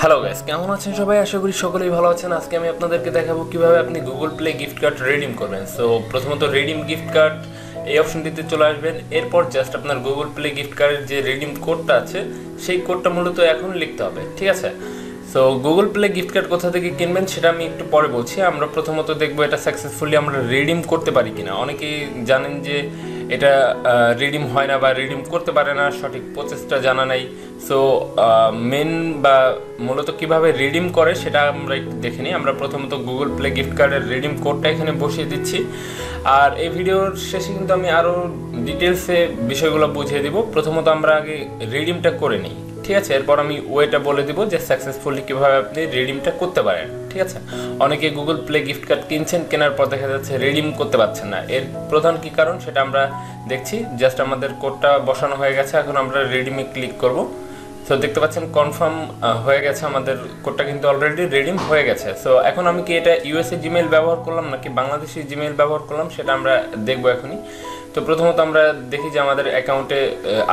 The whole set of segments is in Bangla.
হ্যালো গাইস, কেমন আছেন সবাই? আশা করি সকলেই ভালো আছেন। আজকে আমি আপনাদেরকে দেখাবো কিভাবে আপনি Google play gift card redeem করবেন। সো প্রথমত রিডিম গিফট কার্ড এই অপশনটিতে চলে আসবেন। এরপর জাস্ট আপনার গুগল প্লে গিফট কার্ডের যে রিডিম কোডটা আছে সেই কোডটা মূলত এখন লিখতে হবে, ঠিক আছে? So Google play gift card কোথা থেকে কিনবেন সেটা আমি একটু পরে বলছি। আমরা প্রথমত দেখবো এটা সাকসেসফুলি আমরা রিডিম করতে পারি কিনা। অনেকেই জানেন যে এটা রিডিম হয় না বা রিডিম করতে পারে না, সঠিক প্রসেসটা জানা নাই। সো মেন বা মূলত কিভাবে রিডিম করে সেটা আমরা একটু দেখে নিই। আমরা প্রথমত গুগল প্লে গিফট কার্ডের রিডিম কোডটা এখানে বসিয়ে দিচ্ছি, আর এই ভিডিওর শেষে কিন্তু আমি আরও ডিটেলসে বিষয়গুলো বুঝিয়ে দিব। প্রথমত আমরা আগে রিডিমটা করে নিই, ঠিক আছে? এরপর আমি ওয়েটা বলে দিব যে সাকসেসফুলি কীভাবে আপনি রিডিমটা করতে পারেন, ঠিক আছে? অনেকে গুগল প্লে গিফট কার্ড কিনছেন, কেনার পর দেখা যাচ্ছে রিডিম করতে পারছেন না। এর প্রধান কী কারণ সেটা আমরা দেখছি। জাস্ট আমাদের কোডটা বসানো হয়ে গেছে, এখন আমরা রিডিমে ক্লিক করব। সো দেখতে পাচ্ছেন কনফার্ম হয়ে গেছে, আমাদের কোডটা কিন্তু অলরেডি রিডিম হয়ে গেছে। সো এখন আমি কি এটা ইউএসএ জিমেইল ব্যবহার করলাম নাকি বাংলাদেশি জিমেইল ব্যবহার করলাম সেটা আমরা দেখবো এখনই। তো প্রথমত আমরা দেখি যে আমাদের অ্যাকাউন্টে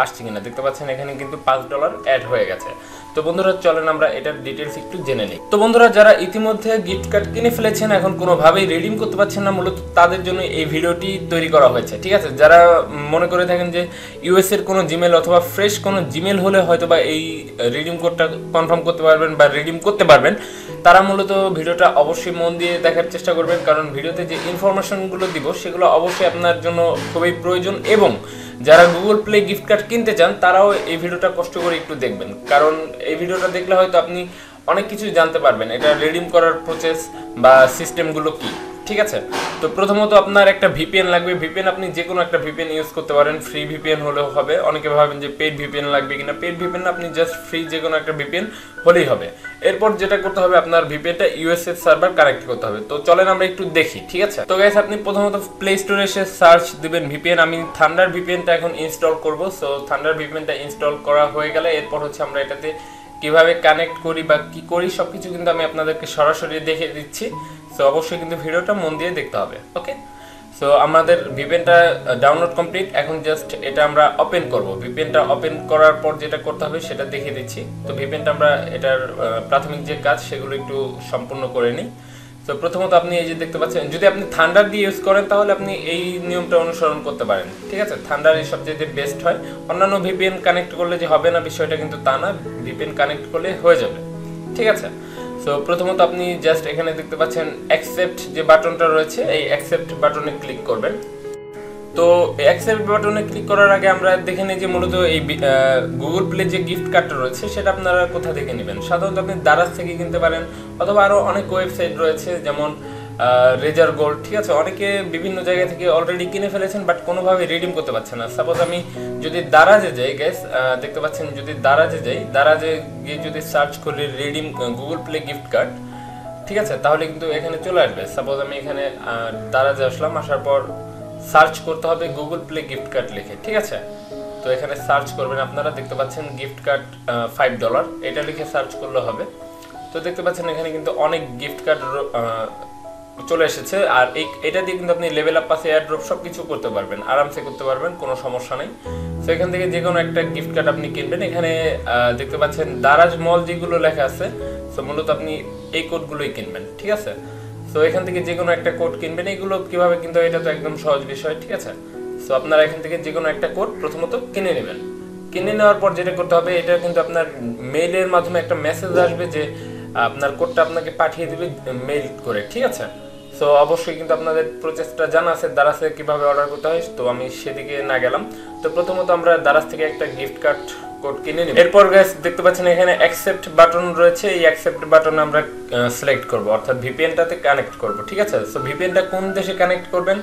আসছে কিনা। দেখতে পাচ্ছেন এখানে কিন্তু $5 অ্যাড হয়ে গেছে। তো বন্ধুরা চলেন আমরা এটার ডিটেলস একটু জেনে নিই। তো বন্ধুরা যারা ইতিমধ্যে গিফট কার্ড কিনে ফেলেছেন, এখন কোনোভাবেই রিডিম করতে পারছেন না, মূলত তাদের জন্য এই ভিডিওটি তৈরি করা হয়েছে, ঠিক আছে? যারা মনে করে থাকেন যে ইউএস এর কোনো জিমেল অথবা ফ্রেশ কোনো জিমেল হলে হয়তো বা এই রিডিম কোডটা কনফার্ম করতে পারবেন বা রিডিম করতে পারবেন, তারা মূলত ভিডিওটা অবশ্যই মন দিয়ে দেখার চেষ্টা করবেন, কারণ ভিডিওতে যে ইনফরমেশনগুলো দিব সেগুলো অবশ্যই আপনার জন্য খুবই প্রয়োজন। এবং যারা গুগল প্লে গিফট কার্ড কিনতে চান তারাও এই ভিডিওটা কষ্ট করে একটু দেখবেন, কারণ এই ভিডিওটা দেখলে হয়তো আপনি অনেক কিছু জানতে পারবেন এটা রিডিম করার প্রসেস বা সিস্টেমগুলো কি, ঠিক আছে? তো প্রথমত আপনার একটা ভিপিএন লাগবে। ভিপিএন আপনি যে কোনো একটা ভিপিএন ইউজ করতে পারেন, ফ্রি ভিপিএন হলেও হবে। অনেকে ভাবেন যে পেড ভিপিএন লাগবে কিনা। পেড ভিপিএন আপনি জাস্ট ফ্রি যে কোনো একটা ভিপিএন হলেই হবে। এরপর যেটা করতে হবে, আপনার ভিপিএনটা ইউএস এর সার্ভার কানেক্ট করতে হবে। তো চলেন আমরা একটু দেখি, ঠিক আছে? তো গাইস আপনি প্রথমত প্লে স্টোরে এসে সার্চ দিবেন ভিপিএন। আমি থান্ডার ভিপিএনটা এখন ইনস্টল করব। সো থান্ডার ভিপিএনটা ইনস্টল করা হয়ে গেলে এরপর হচ্ছে আমরা এটাতে কিভাবে কানেক্ট করি বা কি করি সবকিছু কিন্তু আমি আপনাদেরকে সরাসরি দেখিয়ে দিচ্ছি। সো অবশ্যই কিন্তু ভিডিওটা মন দিয়ে দেখতে হবে, ওকে? সো আমাদের ভিপিএনটা ডাউনলোড কমপ্লিট। এখন জাস্ট এটা আমরা ওপেন করব। ভিপিএনটা ওপেন করার পর যেটা করতে হবে সেটা দেখিয়ে দিচ্ছি। তো ভিপিএনটা আমরা এটার প্রাথমিক যে কাজ সেগুলো একটু সম্পূর্ণ করে নিই। তো প্রথমত আপনি এই যে দেখতে পাচ্ছেন, যদি আপনি থান্ডার দিয়ে ইউজ করেন তাহলে আপনি এই নিয়মটা অনুসরণ করতে পারেন, ঠিক আছে? থান্ডারই সবচেয়ে বেস্ট হয়। অন্যান্য ভিপিএন কানেক্ট করলে যে হবে না বিষয়টা কিন্তু তা না, ভিপিএন কানেক্ট করলে হয়ে যাবে, ঠিক আছে? সো প্রথমত আপনি জাস্ট এখানে দেখতে পাচ্ছেন অ্যাকসেপ্ট যে বাটনটা রয়েছে, এই অ্যাকসেপ্ট বাটনে ক্লিক করবেন। তো অ্যাকসেপ্ট বাটনে ক্লিক করার আগে আমরা দেখে নিই যে মূলত এই গুগল প্লে যে গিফট কার্ডটা রয়েছে সেটা আপনারা কোথা থেকে নেবেন। সাধারণত আপনি দারাজ থেকে কিনতে পারেন, অথবা আরও অনেক ওয়েবসাইট রয়েছে যেমন রেজার গোল্ড, ঠিক আছে? অনেকে বিভিন্ন জায়গা থেকে অলরেডি কিনে ফেলেছেন বাট কোনোভাবে রিডিম করতে পারছেন না। সাপোজ আমি যদি দারাজে যাই, গ্যাস দেখতে পাচ্ছেন, যদি দারাজে যাই, দারাজে গিয়ে যদি সার্চ করি redeem Google play gift card, ঠিক আছে, তাহলে কিন্তু এখানে চলে আসবে। সাপোজ আমি এখানে দারাজে আসলাম, আসার পর সার্চ করতে হবে গুগল প্লে গিফট কার্ড লিখে, ঠিক আছে? তো এখানে সার্চ করবেন, আপনারা দেখতে পাচ্ছেন গিফট কার্ড $5 এটা লিখে সার্চ করলে হবে। তো দেখতে পাচ্ছেন এখানে কিন্তু অনেক গিফট কার্ড চলে এসেছে, আর এটা দিয়ে কিন্তু আপনি লেভেল আপ পাস, এয়ারড্রপ সব কিছু করতে পারবেন, আরামসে করতে পারবেন, কোনো সমস্যা নেই। তো এখান থেকে যে কোনো একটা গিফট কার্ড আপনি কিনবেন। এখানে দেখতে পাচ্ছেন দারাজ মল যেগুলো লেখা আছে, তো মূলত আপনি এই কোডগুলোই কিনবেন, ঠিক আছে? সো এখান থেকে যে কোনো একটা কোড কিনবেন। এগুলো কিভাবে কিনতে হয় এটা তো একদম সহজ বিষয়, ঠিক আছে? সো আপনারা এখান থেকে যে কোনো একটা কোড প্রথমত কিনে নেবেন। কিনে নেওয়ার পর যেটা করতে হবে, এটা কিন্তু আপনার মেইলের মাধ্যমে একটা মেসেজ আসবে যে আপনার কোডটা আপনাকে পাঠিয়ে দিবে মেইল করে, ঠিক আছে? সো অবশ্যই কিন্তু আপনাদের প্রসেসটা জানা আছে দারাজে কিভাবে অর্ডার করতে হয়, তো আমি সেদিকে না গেলাম। তো প্রথমত আমরা দারাজ থেকে একটা গিফট কার্ড কোড কিনে নিব। এরপর গাইস দেখতে পাচ্ছেন এখানে অ্যাকসেপ্ট বাটন রয়েছে, এই অ্যাকসেপ্ট বাটন আমরা সিলেক্ট করব, অর্থাৎ ভিপিএনটাতে কানেক্ট করব, ঠিক আছে? সো ভিপিএনটা কোন দেশে কানেক্ট করবেন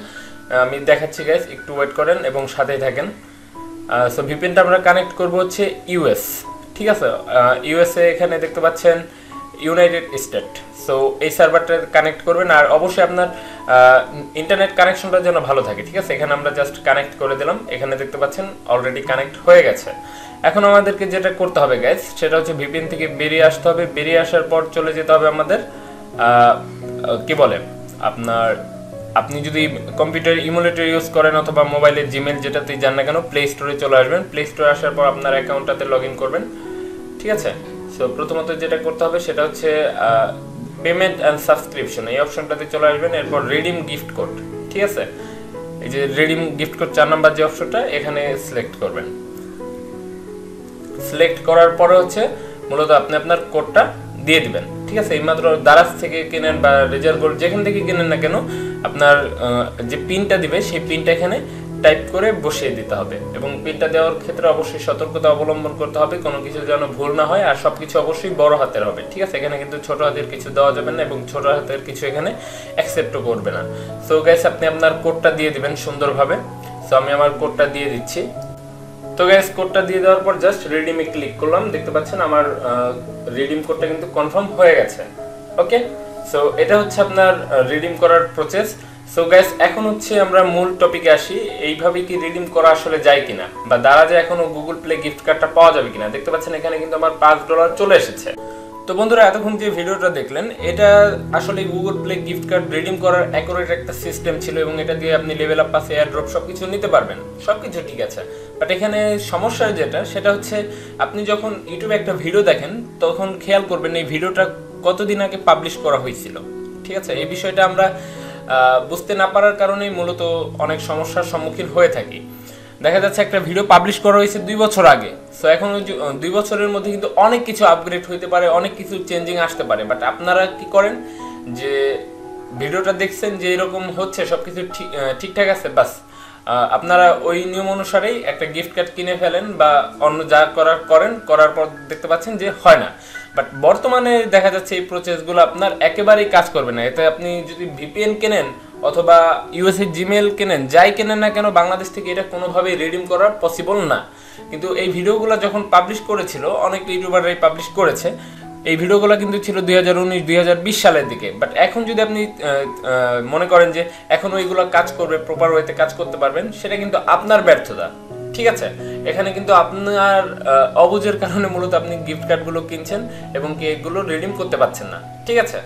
আমি দেখাচ্ছি গাইস, একটু ওয়েট করেন এবং সাথেই থাকেন। সো ভিপিএনটা আমরা কানেক্ট করব হচ্ছে ইউএস, ঠিক আছে? ইউএসএ এখানে দেখতে পাচ্ছেন ইউনাইটেড স্টেট। সো এই সার্ভারটা কানেক্ট করবেন, আর অবশ্যই আপনার ইন্টারনেট কানেকশনটা যেন ভালো থাকে, ঠিক আছে? এখানে আমরা জাস্ট কানেক্ট করে দিলাম। এখানে দেখতে পাচ্ছেন অলরেডি কানেক্ট হয়ে গেছে। এখন আমাদেরকে যেটা করতে হবে গাইস সেটা হচ্ছে ভিপিএন থেকে বেরিয়ে আসতে হবে। বেরিয়ে আসার পর চলে যেতে হবে আমাদের কি বলে আপনার, আপনি যদি কম্পিউটার ইমুলেটর ইউজ করেন অথবা মোবাইলের জিমেল যেটাতেই যান না কেন, প্লে স্টোরে চলে আসবেন। প্লে স্টোরে আসার পর আপনার অ্যাকাউন্টটাতে লগ ইন করবেন, ঠিক আছে? সো সো প্রথমত যেটা করতে হবে সেটা হচ্ছে পেমেন্ট অ্যান্ড সাবস্ক্রিপশন, এই অপশনটাতে চলে আসবেন। এরপর রিডিম গিফট কোড, ঠিক আছে, এই যে রিডিম গিফট কোড 4 নাম্বার যে অপশনটা, এখানে সিলেক্ট করবেন। সিলেক্ট করার পরে হচ্ছে মূলত আপনি আপনার কোডটা দিয়ে দিবেন, ঠিক আছে। এইমাত্র দারাজ থেকে কেনেন বা রেজার গোল্ড যেখান থেকে কেনেন না কেন, আপনার যে পিনটা দিবে সেই পিনটা এখানে টাইপ করে বসিয়ে দিতে হবে। এবং পিনটা দেওয়ার ক্ষেত্রে অবশ্যই সতর্কতা অবলম্বন করতে হবে, কোনো কিছু যেন ভুল না হয়। আর সবকিছু অবশ্যই বড় হাতের হবে, ঠিক আছে। এখানে কিন্তু ছোট হাতের কিছু দেওয়া যাবে না এবং ছোট হাতের কিছু এখানে অ্যাকসেপ্টও করবে না। সো গাইস, আপনি আপনার কোডটা দিয়ে দিবেন সুন্দরভাবে। সো আমি আমার কোডটা দিয়ে দিচ্ছি। তো গাইস, কোডটা দিয়ে দেওয়ার পর জাস্ট রিডিমে ক্লিক করলাম। দেখতে পাচ্ছেন আমার রিডিম কোডটা কিন্তু কনফার্ম হয়ে গেছে। ওকে, সো এটা হচ্ছে আপনার রিডিম করার প্রসেস। সো গাইস, এখন হচ্ছে আমরা মূল টপিকে আসি। এইভাবে কি রিডিম করা আসলে যায় কিনা, বা দারাজে এখনো গুগল প্লে গিফট কার্ডটা পাওয়া যাবে কিনা। দেখতে পাচ্ছেন এখানে কিন্তু আমার $5 চলে এসেছে। তো বন্ধুরা, এতক্ষণ যে ভিডিওটা দেখলেন, এটা আসলে Google play gift card redeem করার অ্যাকুরেট একটা সিস্টেম ছিল এবং এটা দিয়ে আপনি level up pass, air drop সবকিছু নিতে পারবেন, সবকিছু ঠিক আছে। বাট এখানে সমস্যা যেটা, সেটা হচ্ছে আপনি যখন ইউটিউবে একটা ভিডিও দেখেন তখন খেয়াল করবেন এই ভিডিওটা কতদিন আগে পাবলিশ করা হয়েছিল, ঠিক আছে। এই বিষয়টা আমরা বুঝতে না পারার কারণেই মূলত অনেক সমস্যার সম্মুখীন হয়ে থাকি। দেখা যাচ্ছে একটা ভিডিও পাবলিশ করা হয়েছে 2 বছর আগে, সো এখন 2 বছরের মধ্যে কিন্তু অনেক কিছু আপগ্রেড হইতে পারে, অনেক কিছু চেঞ্জিং আসতে পারে। বাট আপনারা কি করেন যে ভিডিওটা দেখছেন যে এরকম হচ্ছে, সবকিছু ঠিকঠাক আছে, বাস আপনারা ওই নিয়ম অনুসারেই একটা গিফট কার্ড কিনে ফেলেন বা অন্য যা করার পর দেখতে পাচ্ছেন যে হয় না। বাট বর্তমানে দেখা যাচ্ছে এই প্রসেসগুলো আপনার একেবারেই কাজ করবে না। এতে আপনি যদি ভিপিএন কেনেন অথবা ইউএসএ জিমেল কেনেন, যাই কেনেন না কেন, বাংলাদেশ থেকে এটা কোনোভাবেই রিডিম করা পসিবল না। কিন্তু এই ভিডিওগুলো যখন পাবলিশ করেছিল, অনেক ইউটিউবাররাই পাবলিশ করেছে, এই ভিডিওগুলো কিন্তু ছিল 2019-2020 সালের দিকে। বাট এখন যদি আপনি মনে করেন যে এখন ওইগুলো কাজ করবে, প্রপার ওয়েতে কাজ করতে পারবেন, সেটা কিন্তু আপনার ব্যর্থতা, ঠিক আছে। এখানে কিন্তু আপনার অবুঝের কারণে মূলত আপনি গিফট কার্ডগুলো কিনছেন এবং কি এগুলো রিডিম করতে পারছেন না, ঠিক আছে।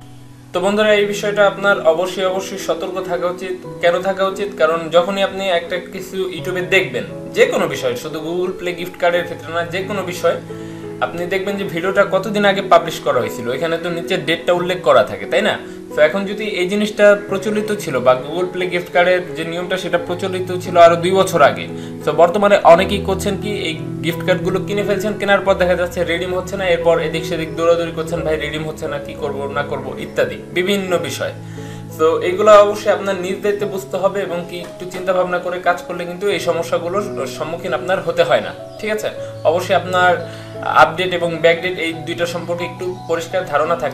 তো বন্ধুরা, এই বিষয়টা আপনার অবশ্যই সতর্ক থাকা উচিত। কেন থাকা উচিত? কারণ যখনই আপনি একটা কিছু ইউটিউবে দেখবেন, যে কোনো বিষয়, শুধু গুগল প্লে গিফট কার্ডের ক্ষেত্রে না, যে কোনো বিষয়, আপনি দেখবেন যে ভিডিওটা কতদিন আগে পাবলিশ করা হয়েছিল, এখানে তো নিচে ডেটটা উল্লেখ করা থাকে, তাই না। তো এখন যদি এই জিনিসটা প্রচলিত ছিল বা গুগল প্লে গিফট কার্ডের যে নিয়মটা সেটা প্রচলিত ছিল আরো 2 বছর আগে, তো বর্তমানে অনেকেই করছেন কি, এই গিফট কার্ডগুলো কিনে ফেলছেন, কেনার পর দেখা যাচ্ছে রিডিম হচ্ছে না, এরপর এদিক সেদিক দৌড়াদৌড়ি করছেন, ভাই রিডিম হচ্ছে না, কি করব না করব ইত্যাদি বিভিন্ন বিষয়। তো এইগুলো অবশ্যই আপনার নিজ দায়িত্বে বুঝতে হবে এবং কি একটু চিন্তা ভাবনা করে কাজ করলে কিন্তু এই সমস্যাগুলোর সম্মুখীন আপনার হতে হয় না, ঠিক আছে। অবশ্যই আপনার আপডেট এবং ব্যাকডেট এই দুইটা সম্পর্কে একটু পরিষ্কার ধারণা থাকতে